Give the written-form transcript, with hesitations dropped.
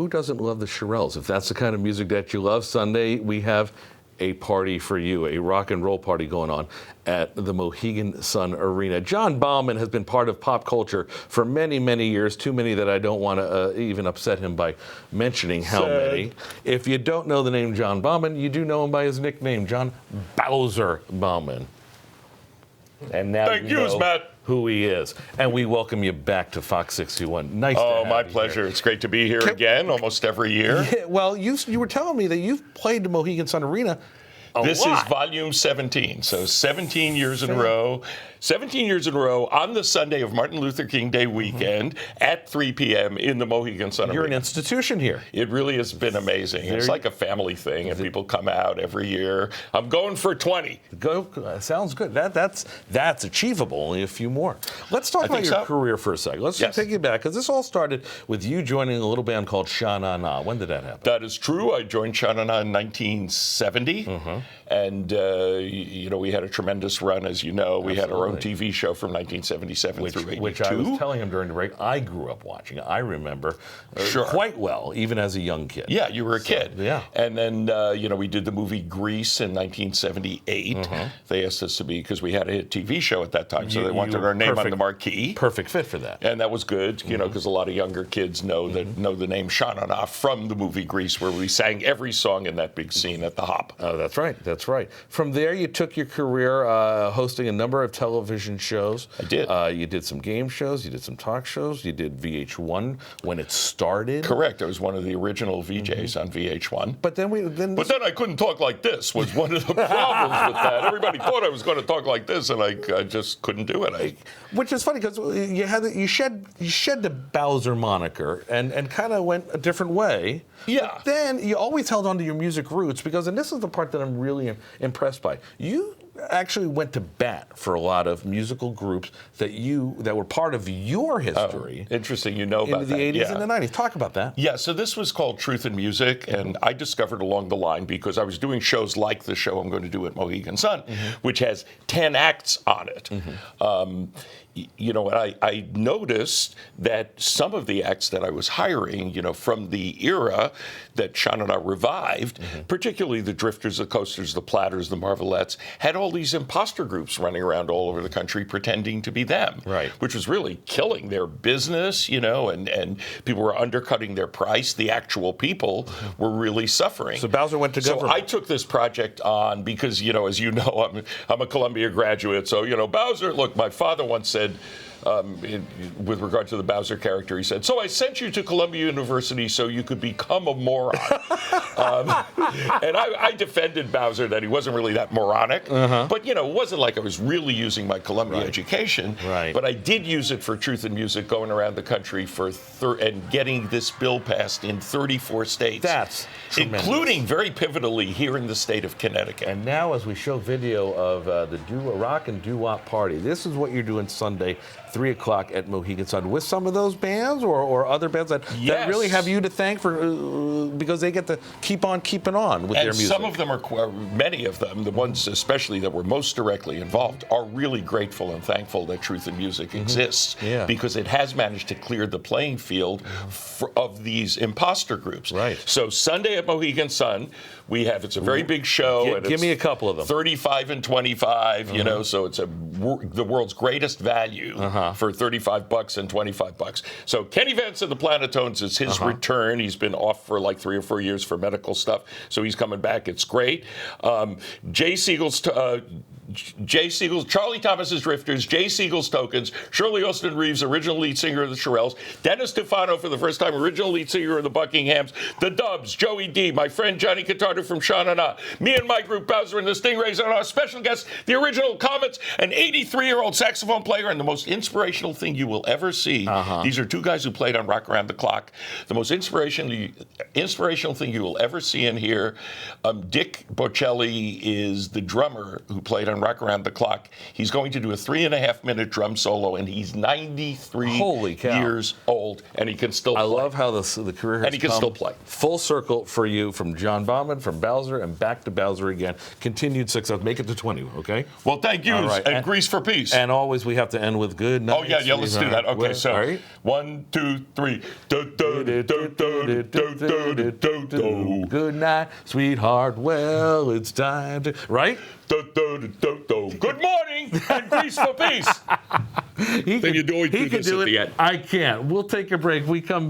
who doesn't love the Shirelles? If that's the kind of music that you love, Sunday we have a party for you, a rock and roll party going on at the Mohegan Sun Arena. John Bauman has been part of pop culture for many, many years, too many that I don't want to even upset him by mentioning how many. If you don't know the name John Bauman, you do know him by his nickname, John Bowzer Bauman. And now Thank you, Matt. Who he is. And we welcome you back to Fox 61. Nice to have you. Oh, my pleasure. It's great to be here again, almost every year. Yeah, well, you were telling me that you've played the Mohegan Sun Arena This is volume 17, so 17 years in a row. 17 years in a row on the Sunday of Martin Luther King Day weekend at 3 p.m. in the Mohegan Sun Arena. You're an institution here. It really has been amazing. It's like a family thing, and people come out every year. I'm going for 20. Sounds good. That's achievable. Only a few more. Let's talk about your career for a second. Let's just take you back, because this all started with you joining a little band called Sha Na Na. When did that happen? That is true. I joined Sha Na Na in 1970. And, we had a tremendous run, as you know. We had our own TV show from 1977 through 82. Which I was telling him during the break, I grew up watching. I remember quite well, even as a young kid. Yeah, you were a kid. Yeah. And then, we did the movie Grease in 1978. They asked us to be, because we had a hit TV show at that time, so they wanted our name on the marquee. Perfect fit for that. And that was good, because a lot of younger kids know the name Sha Na Na from the movie Grease, where we sang every song in that big scene at the Hop. Oh, that's right. That's right. From there, you took your career hosting a number of television shows. I did. You did some game shows. You did some talk shows. You did VH1 when it started. Correct. I was one of the original VJs on VH1. But then I couldn't talk like this. Was one of the problems with that. Everybody thought I was going to talk like this, and I just couldn't do it. Which is funny, because you shed the Bowzer moniker and kind of went a different way. Yeah. But then you always held on to your music roots, because, and this is the part that I'm really impressed by, you actually went to bat for a lot of musical groups that were part of your history. Interesting, about that. In the 80s and the 90s. Talk about that. Yeah, so this was called Truth in Music, and I discovered along the line, because I was doing shows like the show I'm going to do at Mohegan Sun, which has 10 acts on it. I noticed that some of the acts that I was hiring, from the era that Sha Na Na revived, particularly the Drifters, the Coasters, the Platters, the Marvelettes, had all these imposter groups running around all over the country pretending to be them, which was really killing their business, and people were undercutting their price. The actual people were really suffering. So Bowzer went to government. So I took this project on because, as you know, I'm a Columbia graduate. So, Bowzer, look, my father once said, with regard to the Bowzer character, he said, "So I sent you to Columbia University so you could become a moron." And I defended Bowzer that he wasn't really that moronic. But, it wasn't like I was really using my Columbia education. But I did use it for Truth in Music, going around the country and getting this bill passed in 34 states. That's tremendous. Including, very pivotally, here in the state of Connecticut. And now, as we show video of the Rock and Doo-Wop party, this is what you're doing Sunday, 3 o'clock at Mohegan Sun, with some of those bands or other bands that really have you to thank for because they get to keep on keeping on with their music. Some of them many of them, the ones especially that were most directly involved, are really grateful and thankful that Truth in Music exists, because it has managed to clear the playing field of these imposter groups. So Sunday at Mohegan Sun, it's a very big show. Give me a couple of them. 35 and 25, so it's the world's greatest value for $35 and $25. So Kenny Vance of the Planetones is his return. He's been off for like 3 or 4 years for medical stuff, so he's coming back. It's great. Jay Siegel's Charlie Thomas's Drifters, Jay Siegel's Tokens, Shirley Austin Reeves, original lead singer of the Shirelles, Dennis Stefano for the first time, original lead singer of the Buckinghams, the Dubs, Joey D, my friend Johnny Catardo from Sha Na Na, me and my group Bowzer and the Stingrays, and our special guest, the original Comets, an 83-year-old saxophone player, and the most inspirational thing you will ever see. These are two guys who played on Rock Around the Clock. The most inspirational thing you will ever see and hear. Dick Bocelli is the drummer who played on Rock Around the Clock. He's going to do a 3.5-minute drum solo, and he's 93 Holy cow. years old, and he can still play. I love how the career has And he can come still play. full circle for you, from John Bauman, from Bowzer, and back to Bowzer again. Continued success. Make it to 20, okay? Well, thank you, All right. and Grease for Peace. And always we have to end with good night. Oh, yeah, let's do that. Okay, so all right. 1, 2, 3. Good night, sweetheart. Well, it's time to... Right? Good morning, and Grease for Peace. He Then you do he this can do at it. the end. I can't. We'll take a break. We come